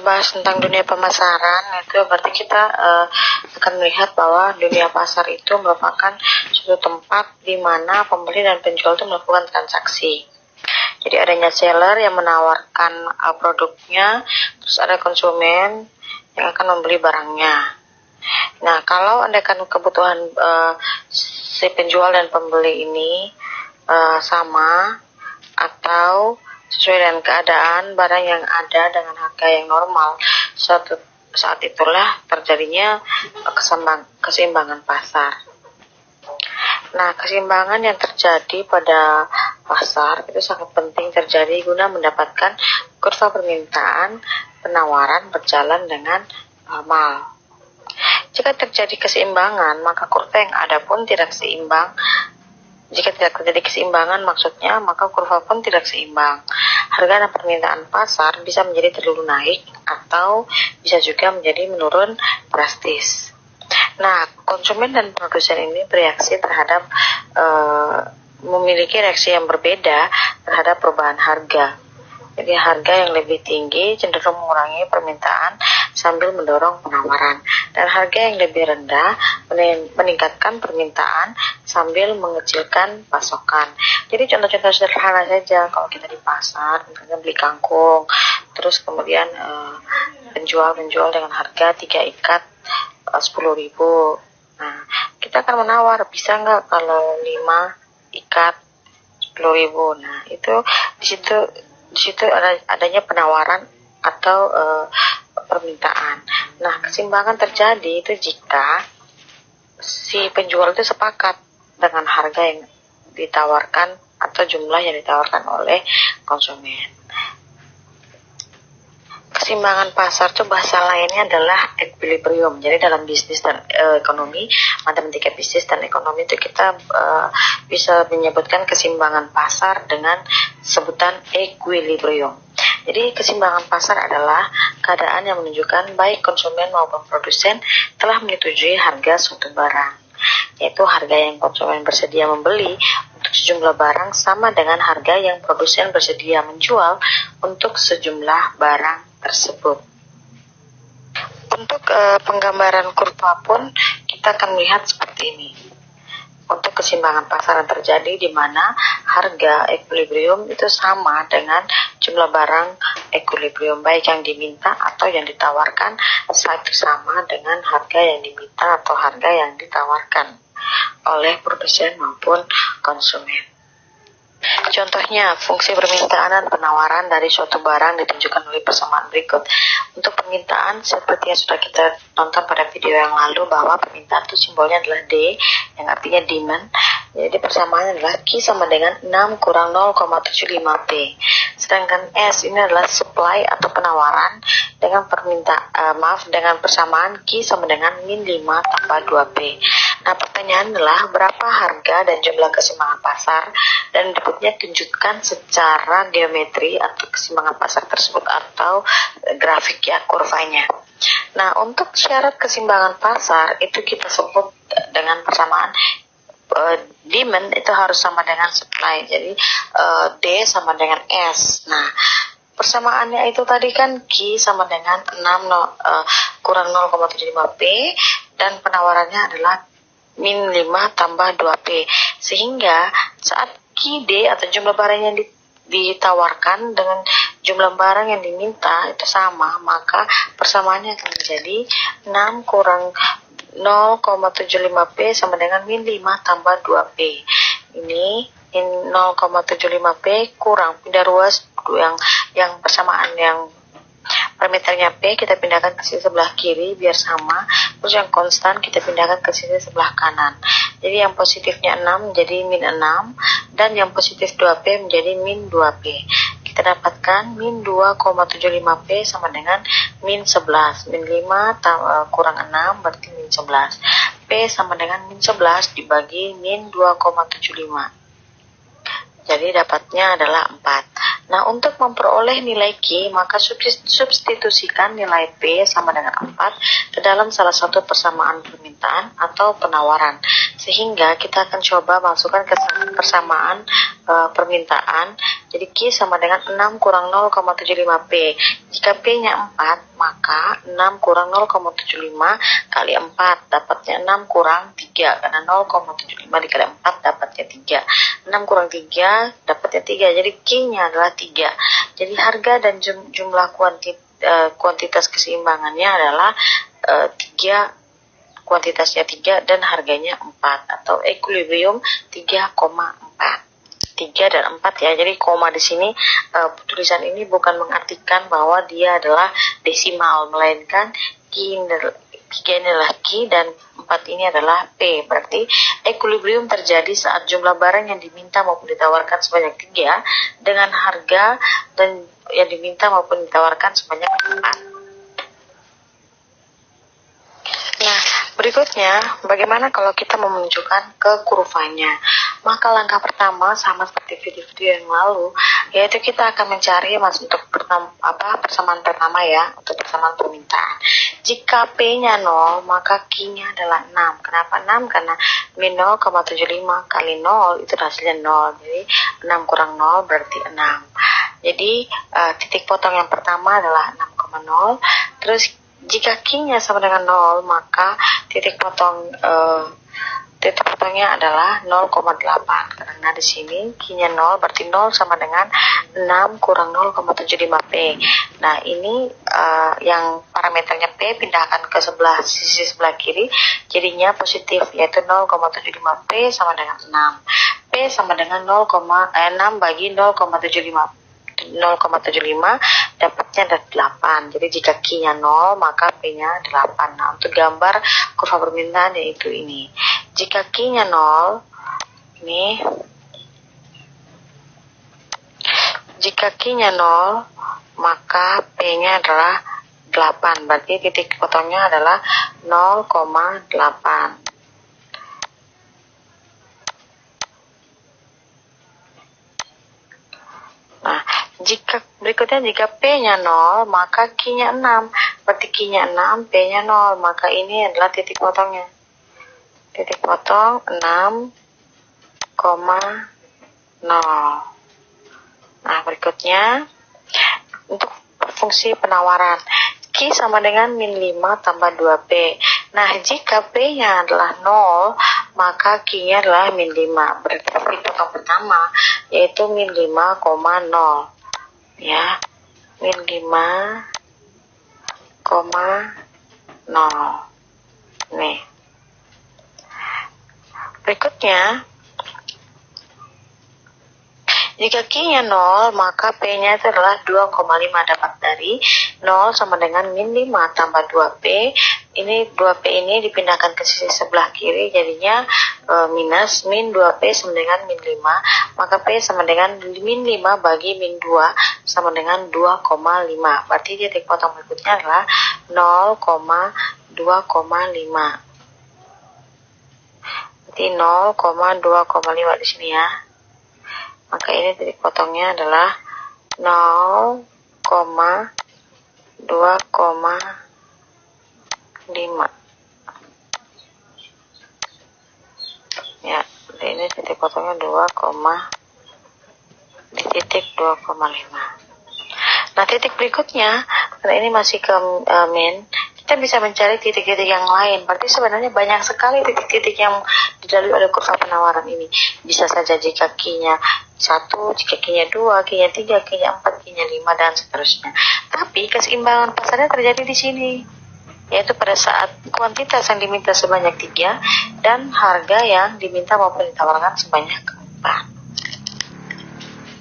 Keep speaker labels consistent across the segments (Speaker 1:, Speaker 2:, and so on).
Speaker 1: bahas tentang dunia pemasaran, itu berarti kita akan melihat bahwa dunia pasar itu merupakan suatu tempat di mana pembeli dan penjual itu melakukan transaksi. Jadi adanya seller yang menawarkan produknya, terus ada konsumen yang akan membeli barangnya. Nah, kalau andaikan kebutuhan si penjual dan pembeli ini sama atau sesuai dengan keadaan barang yang ada dengan harga yang normal, saat itulah terjadinya keseimbangan pasar. Nah, keseimbangan yang terjadi pada pasar itu sangat penting terjadi guna mendapatkan kurva permintaan penawaran berjalan dengan normal. Jika terjadi keseimbangan, maka kurva yang ada pun tidak seimbang. Jika tidak terjadi keseimbangan, maksudnya maka kurva pun tidak seimbang. Harga dan permintaan pasar bisa menjadi terlalu naik atau bisa juga menjadi menurun drastis. Nah, konsumen dan produsen ini bereaksi terhadap memiliki reaksi yang berbeda terhadap perubahan harga. Jadi harga yang lebih tinggi cenderung mengurangi permintaan sambil mendorong penawaran, dan harga yang lebih rendah meningkatkan permintaan sambil mengecilkan pasokan. Jadi contoh-contoh sederhana saja, kalau kita di pasar misalnya beli kangkung, terus kemudian penjual dengan harga 3 ikat 10.000. Nah, kita akan menawar, bisa nggak kalau 5 ikat 10.000. Nah, itu di situ adanya penawaran atau permintaan. Nah, keseimbangan terjadi itu jika si penjual itu sepakat dengan harga yang ditawarkan atau jumlah yang ditawarkan oleh konsumen. Keseimbangan pasar itu bahasa lainnya adalah equilibrium. Jadi dalam bisnis dan ekonomi, matematika bisnis dan ekonomi itu kita bisa menyebutkan keseimbangan pasar dengan sebutan equilibrium. Jadi keseimbangan pasar adalah keadaan yang menunjukkan baik konsumen maupun produsen telah menyetujui harga suatu barang, yaitu harga yang konsumen bersedia membeli untuk sejumlah barang sama dengan harga yang produsen bersedia menjual untuk sejumlah barang tersebut. Untuk penggambaran kurva pun kita akan melihat seperti ini. Untuk keseimbangan pasar yang terjadi di mana harga equilibrium itu sama dengan jumlah barang equilibrium, baik yang diminta atau yang ditawarkan itu sama dengan harga yang diminta atau harga yang ditawarkan oleh produsen maupun konsumen. Contohnya, fungsi permintaan dan penawaran dari suatu barang ditunjukkan oleh persamaan berikut. Untuk permintaan, seperti yang sudah kita tonton pada video yang lalu, bahwa permintaan itu simbolnya adalah D, yang artinya demand. Jadi persamaannya adalah Q sama dengan 6 kurang 0,75P. Sedangkan S ini adalah supply atau penawaran dengan dengan persamaan Q sama dengan min 5 tambah 2P. Nah, pertanyaan adalah berapa harga dan jumlah keseimbangan pasar, dan berikutnya tunjukkan secara geometri atau keseimbangan pasar tersebut atau grafik ya, kurvanya. Nah, untuk syarat keseimbangan pasar itu kita sebut dengan persamaan demand itu harus sama dengan supply. Jadi D sama dengan S. Nah, persamaannya itu tadi kan Q sama dengan 6 kurang 0,75P dan penawarannya adalah min 5 tambah 2P. Sehingga saat QD atau jumlah barang yang ditawarkan dengan jumlah barang yang diminta itu sama, maka persamaannya akan menjadi 6 kurang 0,75P sama dengan min 5 tambah 2P. Ini 0,75P kurang pindah ruas yang persamaan yang parameternya P kita pindahkan ke sisi sebelah kiri biar sama, terus yang konstan kita pindahkan ke sisi sebelah kanan. Jadi yang positifnya 6 menjadi min 6 dan yang positif 2P menjadi min 2P. Kita dapatkan min 2,75P sama dengan min 11. Min 5 kurang 6 berarti min 11. P sama dengan min 11 dibagi min 2,75. Jadi dapatnya adalah 4. Nah, untuk memperoleh nilai Q, maka substitusikan nilai P sama dengan 4 ke dalam salah satu persamaan permintaan atau penawaran. Sehingga kita akan coba masukkan ke persamaan permintaan. Jadi Q sama dengan 6 kurang 0,75P. Di Jika P-nya 4, maka 6 kurang 0,75 kali 4 dapatnya 6 kurang 3, karena 0,75 dikali 4 dapatnya 3. 6 kurang 3 dapatnya 3, jadi Q-nya adalah 3. Jadi harga dan jumlah kuantitas keseimbangannya adalah 3, kuantitasnya 3 dan harganya 4, atau equilibrium 3,4. 3 dan 4 ya. Jadi koma di sini tulisan ini bukan mengartikan bahwa dia adalah desimal, melainkan 3 ini adalah Q dan 4 ini adalah P. Berarti equilibrium terjadi saat jumlah barang yang diminta maupun ditawarkan sebanyak 3 dengan harga dan yang diminta maupun ditawarkan sebanyak 4. Nah, berikutnya, bagaimana kalau kita menunjukkan ke kurvanya? Maka langkah pertama sama seperti video-video yang lalu, yaitu kita akan mencari untuk persamaan pertama ya, untuk persamaan permintaan. Jika P-nya 0, maka Q-nya adalah 6. Kenapa 6? Karena min 0,75 kali 0 itu hasilnya 0. Jadi 6 kurang 0 berarti 6. Jadi titik potong yang pertama adalah 6,0. Terus jika Q-nya sama dengan 0, maka titik potongnya adalah 0,8. Karena di sini Q-nya 0, berarti 0 sama dengan 6 kurang 0,75 P. Nah, ini yang parameternya P pindahkan ke sisi sebelah kiri, jadinya positif, yaitu 0,75 P sama dengan 6. P sama dengan 6 bagi 0,75 dapatnya ada 8. Jadi jika Q-nya 0 maka P-nya 8. Nah, untuk gambar kurva permintaan yaitu ini. Jika Q-nya 0 ini, jika Q-nya 0 maka P-nya adalah 8. Berarti titik potongnya adalah 0,8. Nah, jika P-nya 0, maka Q-nya 6. Berarti Q-nya 6, P-nya 0. Maka ini adalah titik potongnya. Titik potong 6,0. Nah, berikutnya untuk fungsi penawaran. Q sama dengan min 5 tambah 2P. Nah, jika P-nya adalah 0, maka Q-nya adalah min 5. Berarti titik potong pertama yaitu min 5,0. Ya, min 5,0. Nih. Berikutnya, jika Q-nya 0, maka P-nya itu adalah 2,5. Dapat dari 0 sama dengan min 5 tambah 2P. Ini 2P ini dipindahkan ke sisi sebelah kiri, jadinya minus min 2P sama dengan min 5. Maka P sama dengan min 5 bagi min 2 sama dengan 2,5. Berarti titik potong berikutnya adalah 0,2,5. Berarti 0,2,5 di sini ya. Maka ini titik potongnya adalah 0,2,5. Ya, ini titik potongnya 2, di titik 2,5. Nah, titik berikutnya, karena ini masih ke min, kita bisa mencari titik-titik yang lain. Berarti sebenarnya banyak sekali titik-titik yang dilalui oleh kurva penawaran ini. Bisa saja jika Q-nya 1, jika Q-nya 2, Q-nya 3, Q-nya 4, Q-nya 5, dan seterusnya. Tapi keseimbangan pasarnya terjadi di sini, yaitu pada saat kuantitas yang diminta sebanyak 3 dan harga yang diminta maupun ditawarkan sebanyak 4.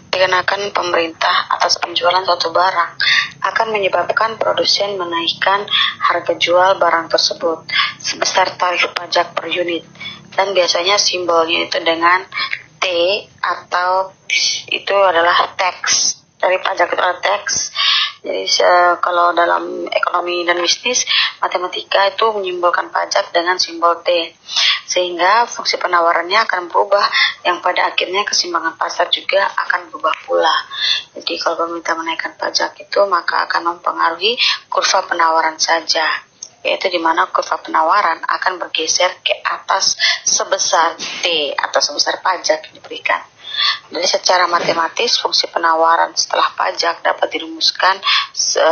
Speaker 1: Dikenakan pemerintah atas penjualan suatu barang akan menyebabkan produsen menaikkan harga jual barang tersebut sebesar tarif pajak per unit, dan biasanya simbolnya itu dengan T, atau itu adalah tax. Dari pajak itu adalah tax. Jadi kalau dalam ekonomi dan bisnis matematika itu menyimbolkan pajak dengan simbol T, sehingga fungsi penawarannya akan berubah, yang pada akhirnya keseimbangan pasar juga akan berubah pula. Jadi kalau pemerintah menaikkan pajak itu maka akan mempengaruhi kurva penawaran saja, yaitu di mana kurva penawaran akan bergeser ke atas sebesar T atau sebesar pajak yang diberikan. Jadi secara matematis fungsi penawaran setelah pajak dapat dirumuskan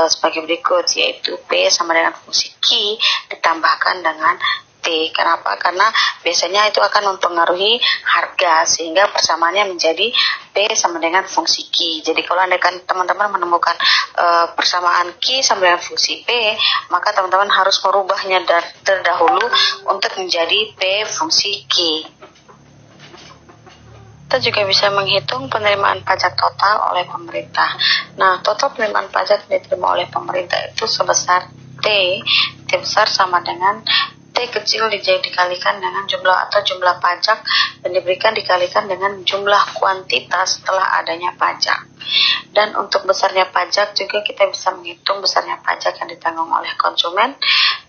Speaker 1: sebagai berikut, yaitu P sama dengan fungsi Q ditambahkan dengan T. Kenapa? Karena biasanya itu akan mempengaruhi harga, sehingga persamaannya menjadi P sama dengan fungsi Q. Jadi kalau teman-teman menemukan persamaan Q sama dengan fungsi P, maka teman-teman harus merubahnya terdahulu untuk menjadi P fungsi Q. Kita juga bisa menghitung penerimaan pajak total oleh pemerintah. Nah, total penerimaan pajak yang diterima oleh pemerintah itu sebesar T besar sama dengan T kecil dikalikan dengan jumlah pajak dan diberikan dikalikan dengan jumlah kuantitas setelah adanya pajak. Dan untuk besarnya pajak juga kita bisa menghitung besarnya pajak yang ditanggung oleh konsumen,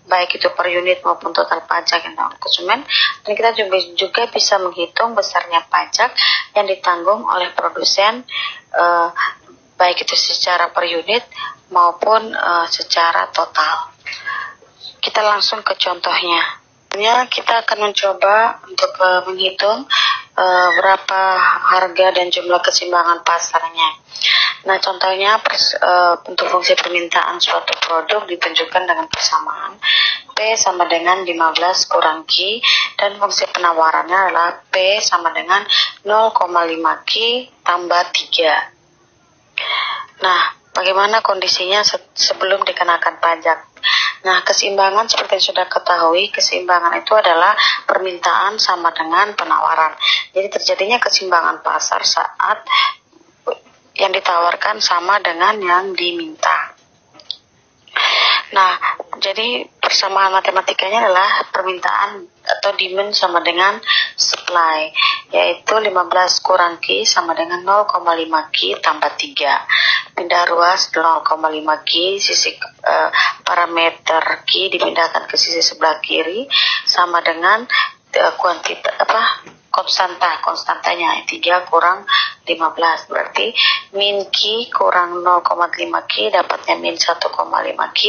Speaker 1: baik itu per unit maupun total pajak yang ditanggung konsumen. Dan kita juga bisa menghitung besarnya pajak yang ditanggung oleh produsen, baik itu secara per unit maupun secara total. Kita langsung ke contohnya. Kita akan mencoba untuk menghitung berapa harga dan jumlah keseimbangan pasarnya. Nah, contohnya untuk fungsi permintaan suatu produk ditunjukkan dengan persamaan P sama dengan 15 kurang Q, dan fungsi penawarannya adalah P sama dengan 0,5 Q tambah 3. Nah, bagaimana kondisinya sebelum dikenakan pajak? Nah, keseimbangan seperti yang sudah ketahui, keseimbangan itu adalah permintaan sama dengan penawaran. Jadi terjadinya keseimbangan pasar saat yang ditawarkan sama dengan yang diminta. Nah, jadi persamaan matematikanya adalah permintaan atau demand sama dengan supply, yaitu 15 kurang Q sama dengan 0,5 Q tambah 3. Pindah ruas 0,5 Q, sisi parameter Q dipindahkan ke sisi sebelah kiri sama dengan konstantanya 3 kurang 15, berarti min Q kurang 0,5 Q dapatnya min 1,5 Q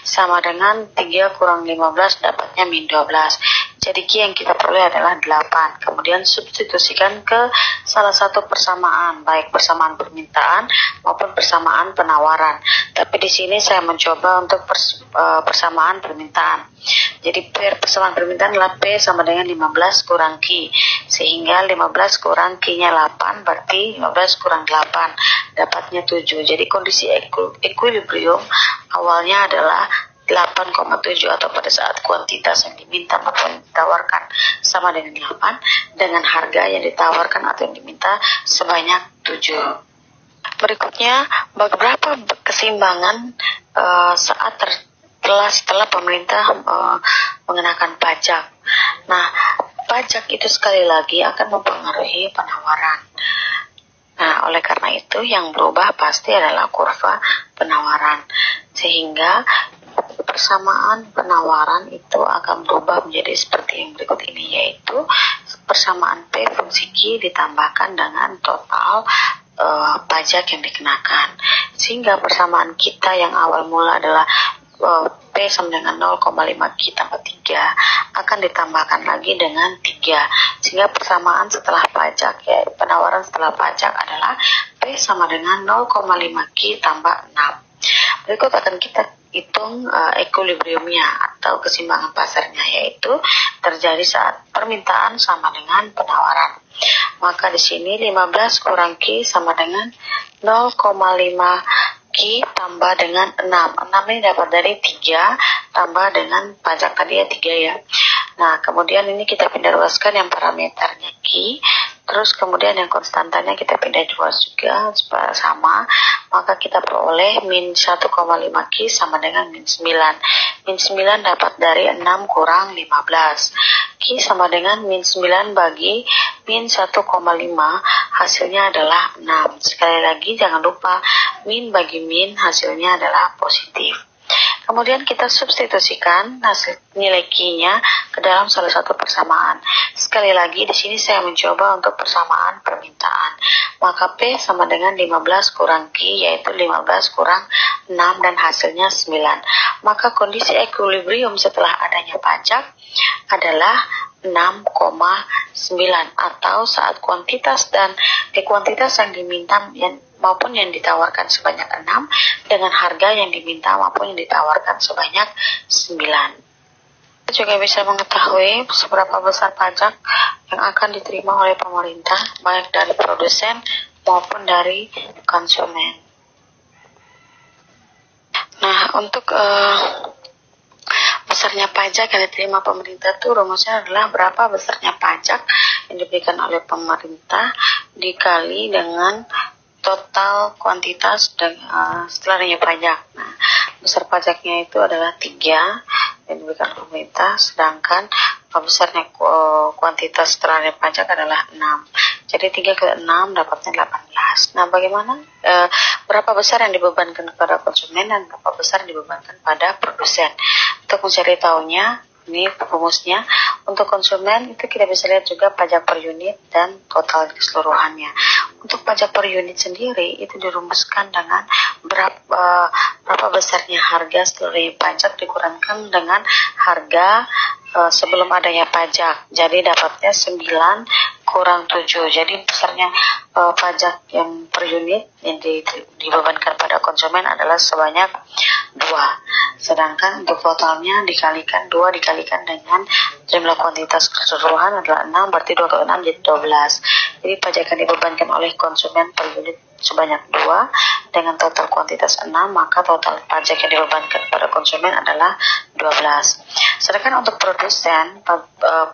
Speaker 1: sama dengan 3 kurang 15 dapatnya min 12. Jadi Q yang kita peroleh adalah 8. Kemudian substitusikan ke salah satu persamaan, baik persamaan permintaan maupun persamaan penawaran. Tapi di sini saya mencoba untuk persamaan permintaan. Jadi persamaan permintaan adalah P sama dengan 15 kurang Q. Sehingga 15 kurang Q-nya 8, berarti 15 kurang 8 dapatnya 7. Jadi kondisi equilibrium awalnya adalah 8,7, atau pada saat kuantitas yang diminta maupun ditawarkan sama dengan 8, dengan harga yang ditawarkan atau yang diminta sebanyak 7. Berikutnya, beberapa keseimbangan setelah pemerintah mengenakan pajak. Nah, pajak itu sekali lagi akan mempengaruhi penawaran. Nah, oleh karena itu yang berubah pasti adalah kurva penawaran, sehingga persamaan penawaran itu akan berubah menjadi seperti yang berikut ini, yaitu persamaan P fungsi Q ditambahkan dengan total pajak yang dikenakan, sehingga persamaan kita yang awal mula adalah P sama dengan 0,5 Q tambah 3 akan ditambahkan lagi dengan 3, sehingga persamaan setelah pajak, ya penawaran setelah pajak adalah P sama dengan 0,5 Q tambah 6. Berikut akan kita hitung equilibriumnya atau keseimbangan pasarnya, yaitu terjadi saat permintaan sama dengan penawaran. Maka di sini 15 kurang Q sama dengan 0,5 Q tambah dengan 6. 6 ini dapat dari 3 tambah dengan pajak tadi ya 3 ya. Nah, kemudian ini kita pindah ruaskan yang parameternya Q, terus kemudian yang konstantanya kita pindah ruas juga sama, maka kita peroleh min 1,5 Q sama dengan min 9. Min 9 dapat dari 6 kurang 15. Q sama dengan min 9 bagi min 1,5, hasilnya adalah 6. Sekali lagi jangan lupa min bagi min hasilnya adalah positif. Kemudian kita substitusikan hasil nilai Q-nya ke dalam salah satu persamaan. Sekali lagi di sini saya mencoba untuk persamaan permintaan. Maka P sama dengan 15 kurang Q, yaitu 15 kurang 6 dan hasilnya 9. Maka kondisi equilibrium setelah adanya pajak adalah 6,9 atau saat kuantitas yang diminta maupun yang ditawarkan sebanyak 6 dengan harga yang diminta maupun yang ditawarkan sebanyak 9. Kita juga bisa mengetahui seberapa besar pajak yang akan diterima oleh pemerintah baik dari produsen maupun dari konsumen. Nah, untuk besarnya pajak yang diterima pemerintah itu rumusnya adalah berapa besarnya pajak yang diberikan oleh pemerintah dikali dengan total kuantitas dan setelah adanya pajak. Nah, besar pajaknya itu adalah 3 yang diberikan pemerintah, sedangkan besarnya kuantitas setelah adanya pajak adalah 6. Jadi 3 kali 6 dapatnya 18. Nah, bagaimana berapa besar yang dibebankan kepada konsumen dan berapa besar yang dibebankan pada produsen? Untuk mencari tahunya, ini rumusnya. Untuk konsumen itu kita bisa lihat juga pajak per unit dan total keseluruhannya. Untuk pajak per unit sendiri itu dirumuskan dengan berapa besarnya harga setelah pajak dikurangkan dengan harga sebelum adanya pajak. Jadi dapatnya 9 kurang 7. Jadi besarnya pajak yang per unit yang dibebankan pada konsumen adalah sebanyak 2. Sedangkan untuk totalnya dikalikan 2 dikalikan dengan jumlah kuantitas keseluruhan adalah 6, berarti 2 kali 6 jadi 12. Jadi pajak yang dibebankan oleh konsumen per unit sebanyak 2 dengan total kuantitas 6, maka total pajak yang dibebankan pada konsumen adalah 12. Sedangkan untuk produsen,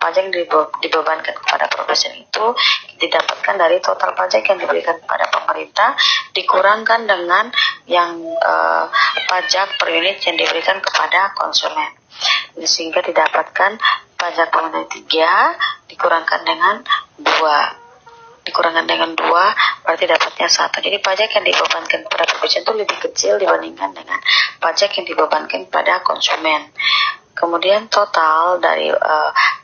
Speaker 1: pajak yang dibebankan kepada produsen itu didapatkan dari total pajak yang diberikan kepada pemerintah dikurangkan dengan yang pajak per unit yang diberikan kepada konsumen. Sehingga didapatkan pajak mengenai 3 dikurangkan dengan 2 berarti dapatnya 1. Jadi pajak yang dibebankan kepada produsen itu lebih kecil dibandingkan dengan pajak yang dibebankan pada konsumen. Kemudian total dari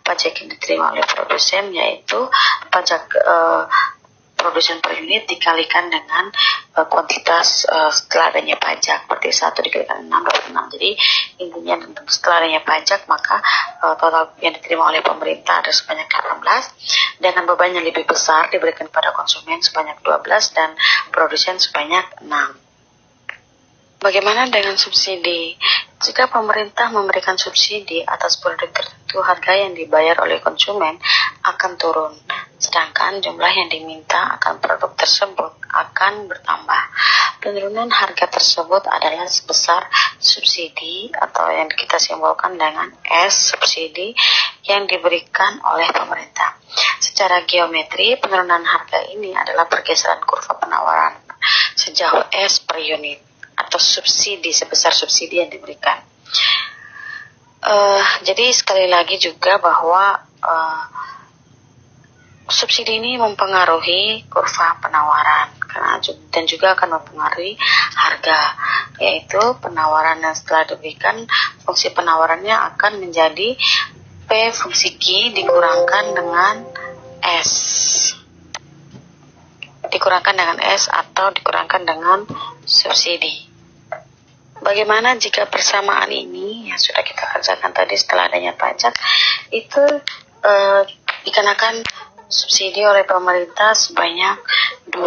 Speaker 1: pajak yang diterima oleh produsen yaitu pajak produsen per unit dikalikan dengan kuantitas setelah adanya pajak, berarti 1 dikalikan 6 dapat 6. Jadi intinya setelah adanya pajak maka total yang diterima oleh pemerintah ada sebanyak 18 dengan beban yang lebih besar diberikan pada konsumen sebanyak 12 dan produsen sebanyak 6. Bagaimana dengan subsidi? Jika pemerintah memberikan subsidi atas produk tertentu, harga yang dibayar oleh konsumen akan turun, sedangkan jumlah yang diminta akan produk tersebut akan bertambah. Penurunan harga tersebut adalah sebesar subsidi atau yang kita simbolkan dengan S subsidi yang diberikan oleh pemerintah. Secara geometri, penurunan harga ini adalah pergeseran kurva penawaran sejauh S per unit atau subsidi sebesar subsidi yang diberikan. Jadi sekali lagi juga bahwa subsidi ini mempengaruhi kurva penawaran dan juga akan mempengaruhi harga, yaitu penawaran yang setelah diberikan fungsi penawarannya akan menjadi P fungsi Q dikurangkan dengan S atau dikurangkan dengan subsidi. Bagaimana jika persamaan ini yang sudah kita kerjakan tadi setelah adanya pajak itu dikenakan subsidi oleh pemerintah sebanyak 2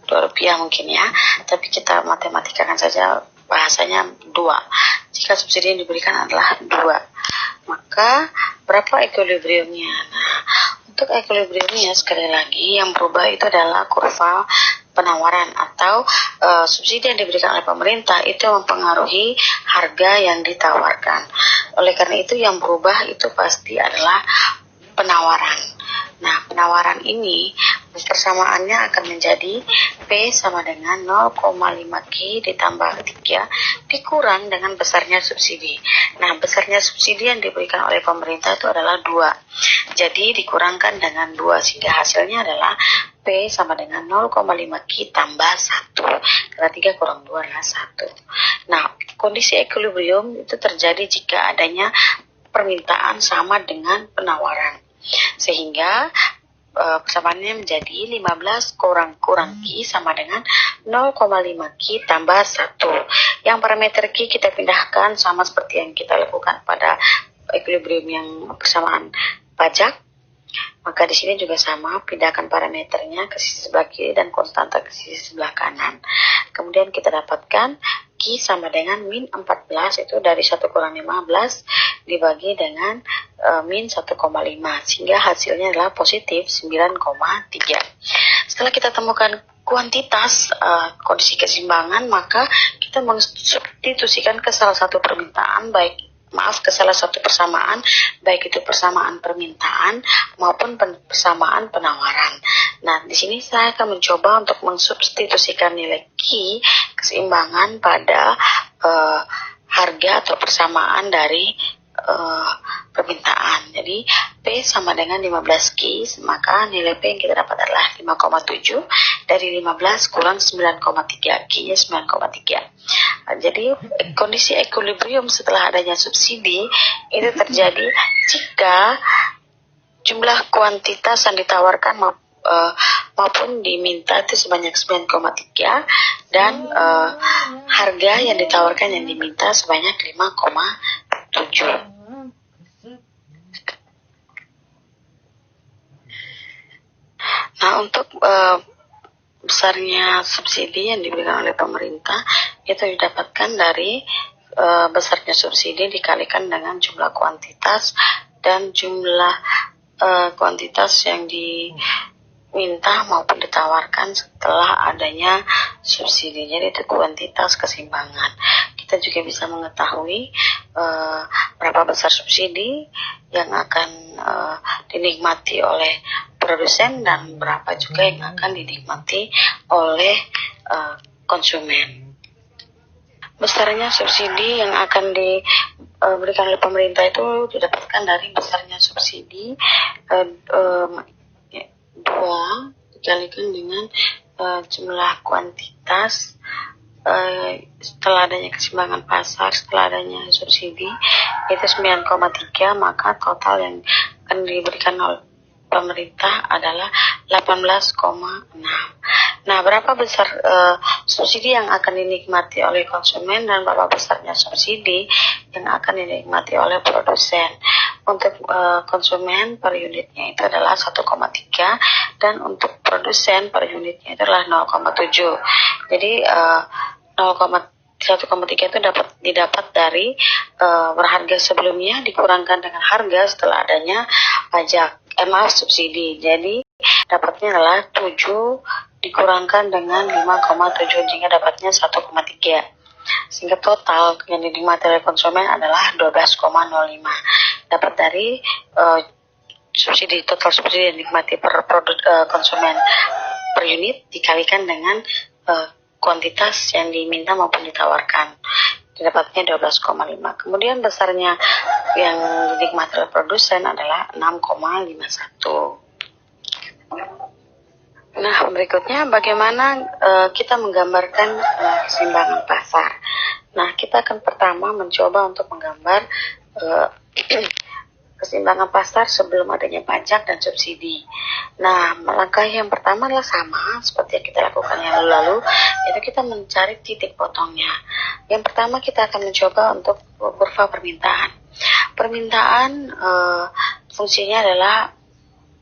Speaker 1: rupiah mungkin ya, tapi kita matematikakan saja bahasanya 2. Jika subsidi yang diberikan adalah 2, maka berapa equilibriumnya? Nah, untuk equilibriumnya sekali lagi yang berubah itu adalah kurva penawaran atau subsidi yang diberikan oleh pemerintah itu mempengaruhi harga yang ditawarkan. Oleh karena itu yang berubah itu pasti adalah penawaran. Nah, penawaran ini persamaannya akan menjadi P sama dengan 0,5 Q ditambah 3 dikurang dengan besarnya subsidi. Nah, besarnya subsidi yang diberikan oleh pemerintah itu adalah 2. Jadi dikurangkan dengan 2 sehingga hasilnya adalah P sama dengan 0,5 Q tambah 1. Karena 3 kurang 2 adalah 1. Nah, kondisi equilibrium itu terjadi jika adanya permintaan sama dengan penawaran. Sehingga persamaannya menjadi 15 kurang Q sama dengan 0,5 Q tambah 1. Yang parameter Q kita pindahkan sama seperti yang kita lakukan pada equilibrium yang persamaan pajak, maka di sini juga sama, pindahkan parameternya ke sisi sebelah kiri dan konstanta ke sisi sebelah kanan. Kemudian kita dapatkan Q sama dengan min 14, itu dari 1 kurang 15 dibagi dengan min 1,5, sehingga hasilnya adalah positif 9,3. Setelah kita temukan kuantitas kondisi keseimbangan, maka kita mensubstitusikan ke salah satu permintaan, ke salah satu persamaan, baik itu persamaan permintaan maupun persamaan penawaran. Nah, di sini saya akan mencoba untuk mensubstitusikan nilai Q keseimbangan pada harga atau persamaan dari permintaan. Jadi P sama dengan 15 Q, maka nilai P yang kita dapat adalah 5,7 dari 15 kurang 9,3, Q-nya 9,3. Jadi kondisi equilibrium setelah adanya subsidi itu terjadi jika jumlah kuantitas yang ditawarkan maupun diminta itu sebanyak 9,3 dan harga yang ditawarkan yang diminta sebanyak 5,7. Nah, untuk besarnya subsidi yang diberikan oleh pemerintah itu didapatkan dari besarnya subsidi dikalikan dengan jumlah kuantitas dan jumlah kuantitas yang diminta maupun ditawarkan setelah adanya subsidi. Jadi itu kuantitas keseimbangan. Kita juga bisa mengetahui berapa besar subsidi yang akan dinikmati oleh produsen dan berapa juga yang akan dinikmati oleh konsumen. Besarnya subsidi yang akan diberikan oleh pemerintah itu didapatkan dari besarnya subsidi 2 dikalikan dengan jumlah kuantitas setelah adanya keseimbangan pasar, setelah adanya subsidi itu 9,3, maka total yang akan diberikan oleh pemerintah adalah 18,6. Nah, berapa besar subsidi yang akan dinikmati oleh konsumen dan berapa besarnya subsidi yang akan dinikmati oleh produsen? Untuk konsumen per unitnya itu adalah 1,3 dan untuk produsen per unitnya itu adalah 0,7. Jadi 1,3 itu didapat dari berharga sebelumnya dikurangkan dengan harga setelah adanya subsidi. Jadi dapatnya adalah 7 dikurangkan dengan 5,7 sehingga dapatnya 1,3. Sehingga total yang dinikmati oleh konsumen adalah 12,05. Dapat dari total subsidi yang dinikmati per konsumen per unit dikalikan dengan kuantitas yang diminta maupun ditawarkan. Didapatnya 12,5. Kemudian besarnya yang dinikmati oleh produsen adalah 6,51. Nah, berikutnya bagaimana kita menggambarkan keseimbangan pasar. Nah, kita akan pertama mencoba untuk menggambar keseimbangan pasar sebelum adanya pajak dan subsidi. Nah, langkah yang pertama adalah sama seperti yang kita lakukan yang lalu, yaitu kita mencari titik potongnya. Yang pertama kita akan mencoba untuk kurva permintaan. Permintaan fungsinya adalah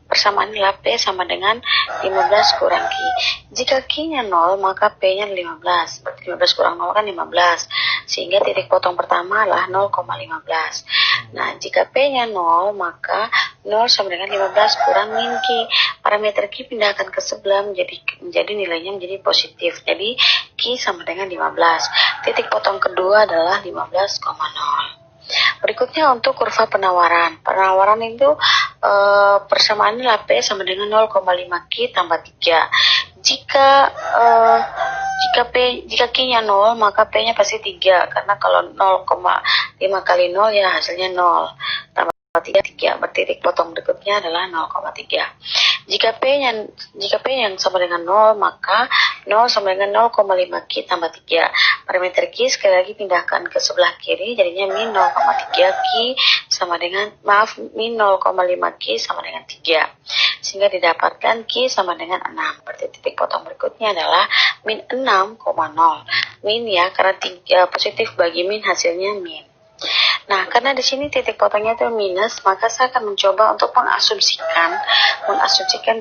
Speaker 1: persamaan nilai P sama dengan 15 kurang Q. Jika Q-nya 0, maka P-nya 15. Berarti 15 kurang 0 kan 15. Sehingga titik potong pertama adalah 0,15. Nah, jika P-nya 0, maka 0 sama dengan 15 kurang min Q. Parameter Q pindahkan ke sebelah menjadi nilainya menjadi positif. Jadi Q sama dengan 15. Titik potong kedua adalah 15,0. Berikutnya untuk kurva penawaran. Penawaran itu persamaan nilai P sama dengan 0,5 Q tambah 3. Jika Q-nya 0, maka P-nya pasti 3. Karena kalau 0,5 kali 0 ya hasilnya 0. Tambah 3. Berarti titik potong berikutnya adalah 0,3. Jika P yang sama dengan 0, maka 0 sama dengan 0,5 Q tambah 3. Parameter Q sekali lagi pindahkan ke sebelah kiri, jadinya min 0,3 Q sama dengan, min 0,5 Q sama dengan 3. Sehingga didapatkan Q sama dengan 6. Berarti titik potong berikutnya adalah min 6,0. Min ya, karena 3 positif bagi min hasilnya min. Nah, karena di sini titik potongnya itu minus, maka saya akan mencoba untuk mengasumsikan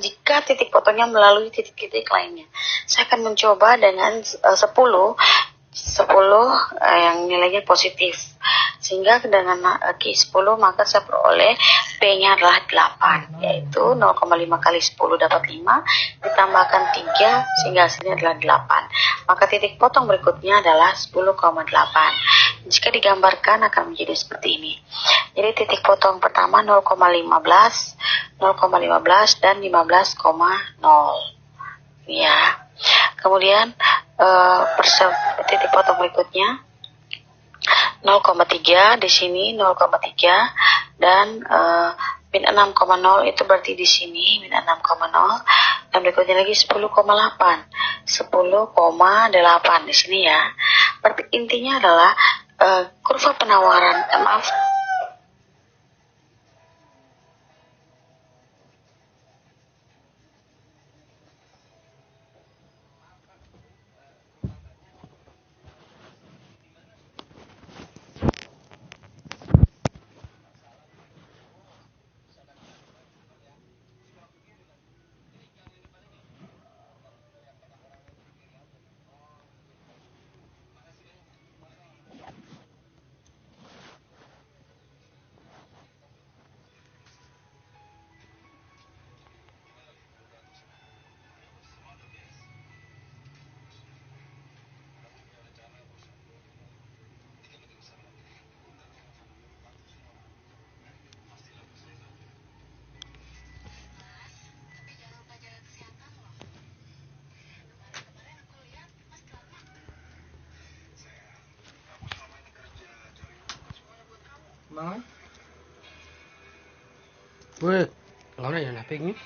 Speaker 1: jika titik potongnya melalui titik-titik lainnya. Saya akan mencoba dengan 10 yang nilainya positif, sehingga dengan Q10 maka saya peroleh P-nya adalah 8, yaitu 0,5 kali 10 dapat 5 ditambahkan 3 sehingga hasilnya adalah 8. Maka titik potong berikutnya adalah 10,8. Jika digambarkan akan menjadi seperti ini. Jadi titik potong pertama 0,15 dan 15,0 ya. Kemudian titik potong berikutnya 0,3 di sini 0,3 dan min 6,0 itu berarti di sini min 6,0 dan berikutnya lagi 10,8 di sini ya. Berarti intinya adalah kurva penawaran maaf.
Speaker 2: Wait, nggak ada yang napping nih.